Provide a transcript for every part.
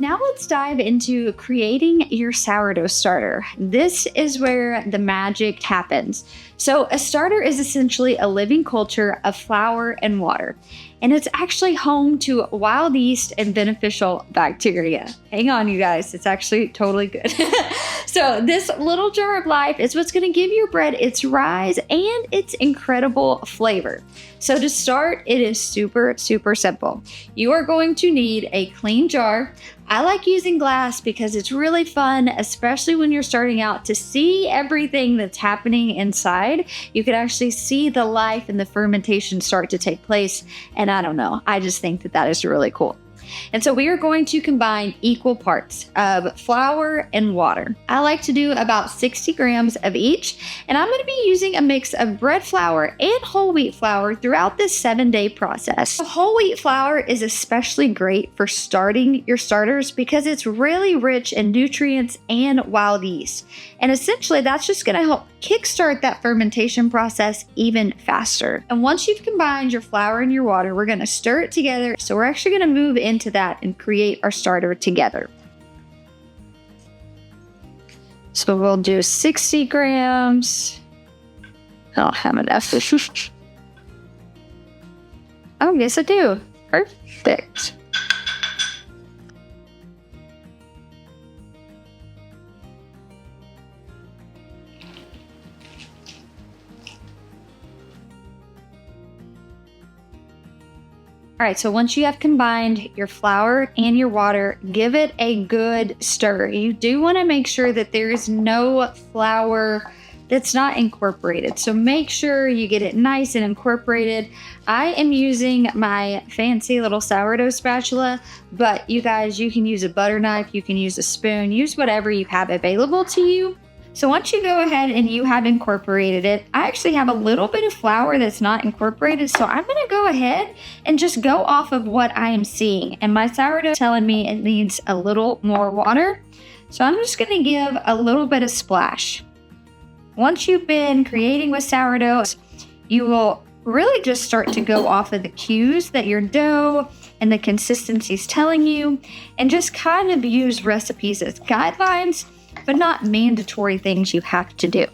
Now let's dive into creating your sourdough starter. This is where the magic happens. So a starter is essentially a living culture of flour and water, and it's actually home to wild yeast and beneficial bacteria. Hang on, you guys, it's actually totally good. So this little jar of life is what's going to give your bread its rise and its incredible flavor. So to start, it is super simple. You are going to need a clean jar. I like using glass because it's really fun, especially when you're starting out, to see everything that's happening inside. You can actually see the life and the fermentation start to take place. And I don't know, I just think that is really cool. And so we are going to combine equal parts of flour and water. I like to do about 60 grams of each, and I'm going to be using a mix of bread flour and whole wheat flour throughout this 7-day process. Whole wheat flour is especially great for starting your starters because it's really rich in nutrients and wild yeast. And essentially that's just going to help kickstart that fermentation process even faster. And once you've combined your flour and your water, we're going to stir it together. So we're actually going to move into that and create our starter together. So we'll do 60 grams. I don't have enough. Oh, yes I do. Perfect. All right, so once you have combined your flour and your water, give it a good stir. You do want to make sure that there is no flour that's not incorporated. So make sure you get it nice and incorporated. I am using my fancy little sourdough spatula, but you guys, you can use a butter knife, you can use a spoon, use whatever you have available to you. So once you go ahead and you have incorporated it, I actually have a little bit of flour that's not incorporated. So I'm going to go ahead and just go off of what I am seeing. And my sourdough is telling me it needs a little more water. So I'm just going to give a little bit of splash. Once you've been creating with sourdough, you will really just start to go off of the cues that your dough and the consistency is telling you, and just kind of use recipes as guidelines, but not mandatory things you have to do.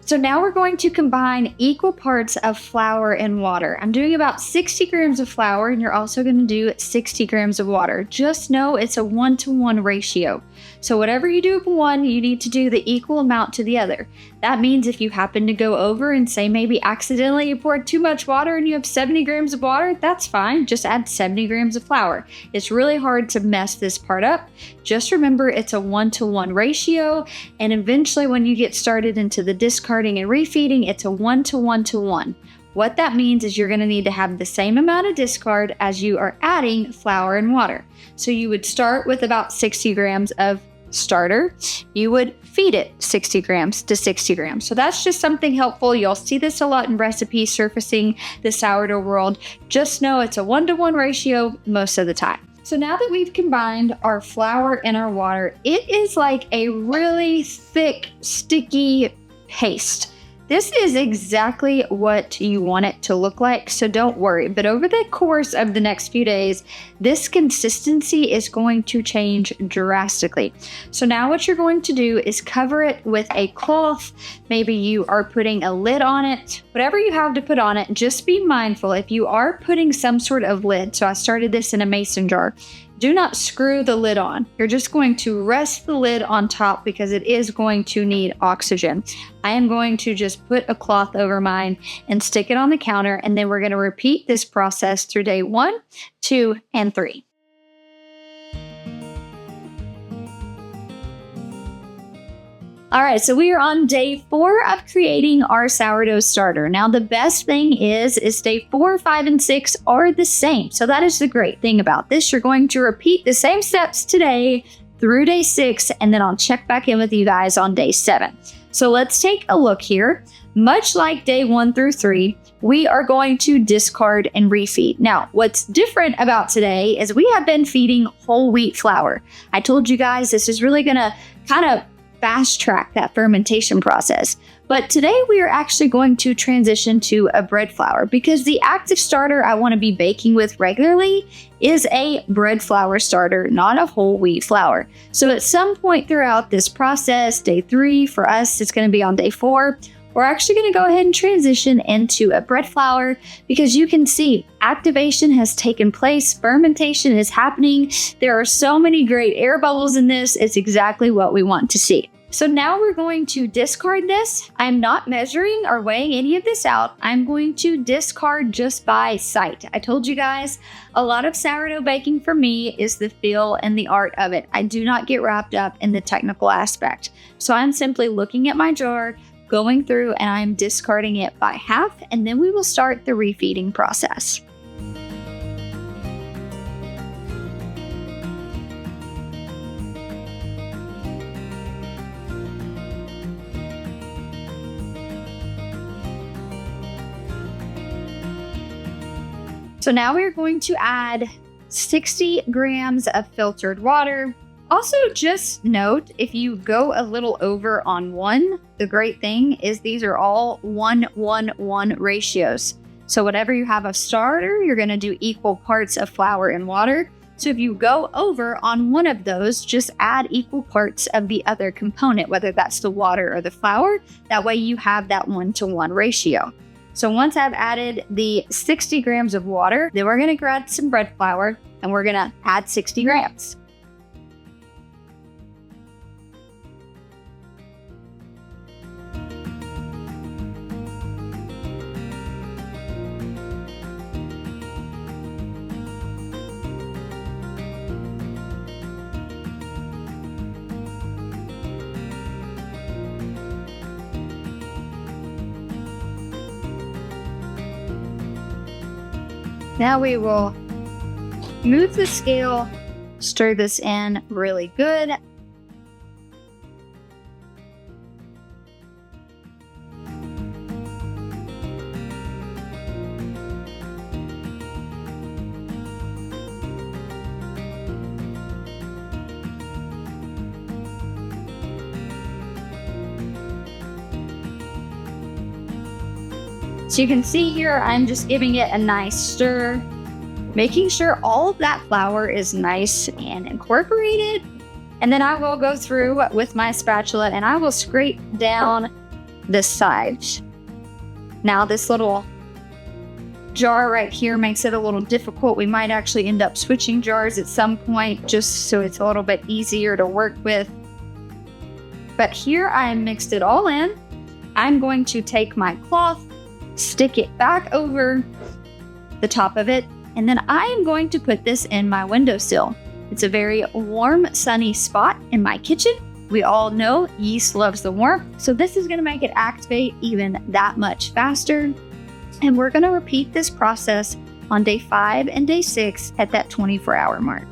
So now we're going to combine equal parts of flour and water. I'm doing about 60 grams of flour, and you're also going to do 60 grams of water. Just know it's a 1-to-1 ratio. So whatever you do with one, you need to do the equal amount to the other. That means if you happen to go over and say maybe accidentally you poured too much water and you have 70 grams of water, that's fine. Just add 70 grams of flour. It's really hard to mess this part up. Just remember it's a 1-to-1 ratio, and eventually when you get started into the discarding and refeeding, it's a 1-to-1-to-1. What that means is you're going to need to have the same amount of discard as you are adding flour and water. So you would start with about 60 grams of starter. You would feed it 60 grams to 60 grams. So that's just something helpful. You'll see this a lot in recipes surfacing the sourdough world. Just know it's a 1-to-1 ratio most of the time. So now that we've combined our flour and our water, it is like a really thick, sticky paste. This is exactly what you want it to look like, so don't worry. But over the course of the next few days, this consistency is going to change drastically. So now what you're going to do is cover it with a cloth. Maybe you are putting a lid on it. Whatever you have to put on it, just be mindful if you are putting some sort of lid. So I started this in a mason jar. Do not screw the lid on. You're just going to rest the lid on top because it is going to need oxygen. I am going to just put a cloth over mine and stick it on the counter, and then we're going to repeat this process through day 1, 2, and 3. All right, so we are on day 4 of creating our sourdough starter. Now, the best thing is day 4, 5, and 6 are the same. So that is the great thing about this. You're going to repeat the same steps today through day 6, and then I'll check back in with you guys on day 7. So let's take a look here. Much like day 1 through 3, we are going to discard and refeed. Now, what's different about today is we have been feeding whole wheat flour. I told you guys this is really going to kind of fast track that fermentation process. But today we are actually going to transition to a bread flour because the active starter I want to be baking with regularly is a bread flour starter, not a whole wheat flour. So at some point throughout this process, day 3 for us, it's going to be on day 4, we're actually going to go ahead and transition into a bread flour because you can see activation has taken place, fermentation is happening. There are so many great air bubbles in this. It's exactly what we want to see. So now we're going to discard this. I'm not measuring or weighing any of this out. I'm going to discard just by sight. I told you guys, a lot of sourdough baking for me is the feel and the art of it. I do not get wrapped up in the technical aspect. So I'm simply looking at my jar, going through, and I'm discarding it by half, and then we will start the refeeding process. So now we're going to add 60 grams of filtered water. Also, just note, if you go a little over on 1, the great thing is these are all 1-1-1 ratios. So whatever you have of starter, you're going to do equal parts of flour and water. So if you go over on one of those, just add equal parts of the other component, whether that's the water or the flour. That way you have that 1-to-1 ratio. So once I've added the 60 grams of water, then we're going to grab some bread flour and we're going to add 60 grams. Now we will move the scale, stir this in really good. So you can see here, I'm just giving it a nice stir, making sure all of that flour is nice and incorporated. And then I will go through with my spatula and I will scrape down the sides. Now this little jar right here makes it a little difficult. We might actually end up switching jars at some point just so it's a little bit easier to work with. But here I mixed it all in. I'm going to take my cloth, stick it back over the top of it, and then I am going to put this in my windowsill. It's a very warm, sunny spot in my kitchen. We all know yeast loves the warmth, so this is going to make it activate even that much faster. And we're going to repeat this process on day 5 and day 6 at that 24-hour mark.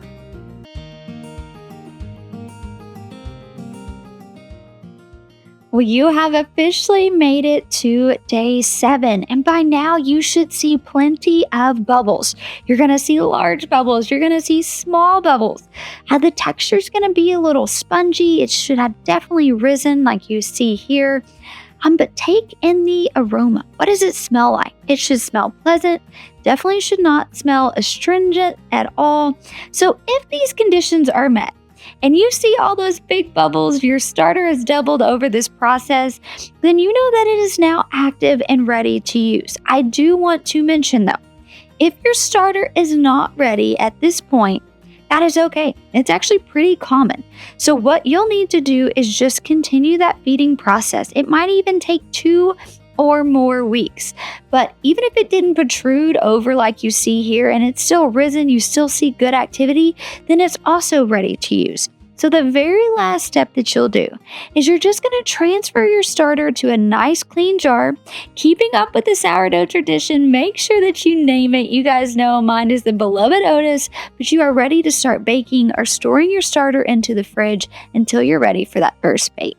Well, you have officially made it to day 7, and by now you should see plenty of bubbles. You're going to see large bubbles. You're going to see small bubbles. The texture is going to be a little spongy. It should have definitely risen like you see here. But take in the aroma. What does it smell like? It should smell pleasant. Definitely should not smell astringent at all. So if these conditions are met, and you see all those big bubbles, your starter has doubled over this process, then you know that it is now active and ready to use. I do want to mention though, if your starter is not ready at this point, that is okay. It's actually pretty common. So what you'll need to do is just continue that feeding process. It might even take 2 or more weeks. But even if it didn't protrude over like you see here and it's still risen, you still see good activity, then it's also ready to use. So the very last step that you'll do is you're just going to transfer your starter to a nice clean jar, keeping up with the sourdough tradition. Make sure that you name it. You guys know mine is the beloved Otis, but you are ready to start baking or storing your starter into the fridge until you're ready for that first bake.